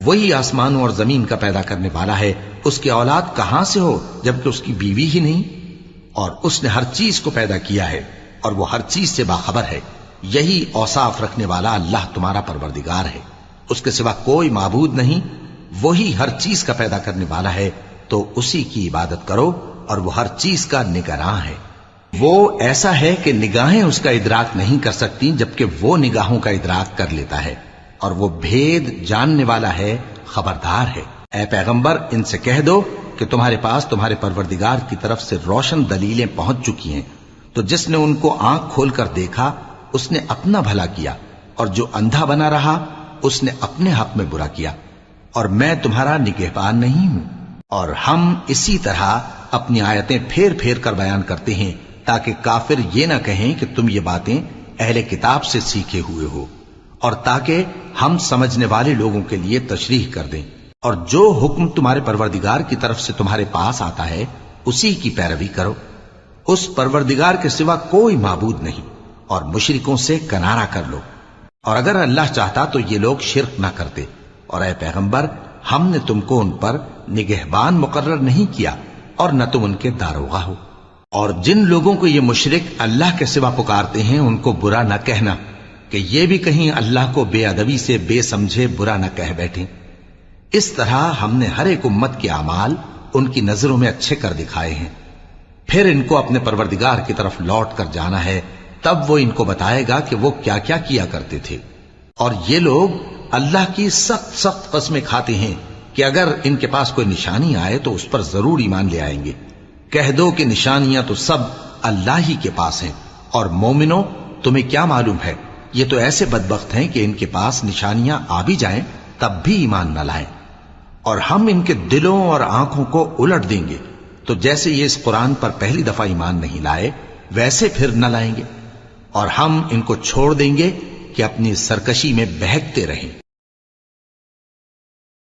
وہی آسمانوں اور زمین کا پیدا کرنے والا ہے، اس کی اولاد کہاں سے ہو جبکہ اس کی بیوی ہی نہیں؟ اور اس نے ہر چیز کو پیدا کیا ہے اور وہ ہر چیز سے باخبر ہے۔ یہی اوصاف رکھنے والا اللہ تمہارا پروردگار ہے، اس کے سوا کوئی معبود نہیں، وہی ہر چیز کا پیدا کرنے والا ہے، تو اسی کی عبادت کرو، اور وہ ہر چیز کا نگراں ہے۔ وہ ایسا ہے کہ نگاہیں اس کا ادراک نہیں کر سکتی جبکہ وہ نگاہوں کا ادراک کر لیتا ہے، اور وہ بھید جاننے والا ہے، خبردار ہے۔ اے پیغمبر، ان سے کہہ دو کہ تمہارے پاس تمہارے پروردگار کی طرف سے روشن دلیلیں پہنچ چکی ہیں، تو جس نے ان کو آنکھ کھول کر دیکھا اس نے اپنا بھلا کیا، اور جو اندھا بنا رہا اس نے اپنے حق میں برا کیا، اور میں تمہارا نگہبان نہیں ہوں۔ اور ہم اسی طرح اپنی آیتیں پھیر پھیر کر بیان کرتے ہیں تاکہ کافر یہ نہ کہیں کہ تم یہ باتیں اہل کتاب سے سیکھے ہوئے ہو، اور تاکہ ہم سمجھنے والے لوگوں کے لیے تشریح کر دیں۔ اور جو حکم تمہارے پروردگار کی طرف سے تمہارے پاس آتا ہے اسی کی پیروی کرو، اس پروردگار کے سوا کوئی معبود نہیں، اور مشرکوں سے کنارہ کر لو۔ اور اگر اللہ چاہتا تو یہ لوگ شرک نہ کرتے، اور اے پیغمبر، ہم نے تم کو ان پر نگہبان مقرر نہیں کیا اور نہ تم ان کے داروغہ ہو۔ اور جن لوگوں کو یہ مشرک اللہ کے سوا پکارتے ہیں ان کو برا نہ کہنا کہ یہ بھی کہیں اللہ کو بے ادبی سے بے سمجھے برا نہ کہہ بیٹھیں۔ اس طرح ہم نے ہر ایک امت کے اعمال ان کی نظروں میں اچھے کر دکھائے ہیں، پھر ان کو اپنے پروردگار کی طرف لوٹ کر جانا ہے، تب وہ ان کو بتائے گا کہ وہ کیا کیا کیا کرتے تھے۔ اور یہ لوگ اللہ کی سخت سخت قسمیں کھاتے ہیں کہ اگر ان کے پاس کوئی نشانی آئے تو اس پر ضرور ایمان لے آئیں گے۔ کہہ دو کہ نشانیاں تو سب اللہ ہی کے پاس ہیں، اور مومنوں تمہیں کیا معلوم ہے، یہ تو ایسے بدبخت ہیں کہ ان کے پاس نشانیاں آ بھی جائیں تب بھی ایمان نہ لائیں، اور ہم ان کے دلوں اور آنکھوں کو الٹ دیں گے، تو جیسے یہ اس قرآن پر پہلی دفعہ ایمان نہیں لائے ویسے پھر نہ لائیں گے، اور ہم ان کو چھوڑ دیں گے کہ اپنی سرکشی میں بہکتے رہیں۔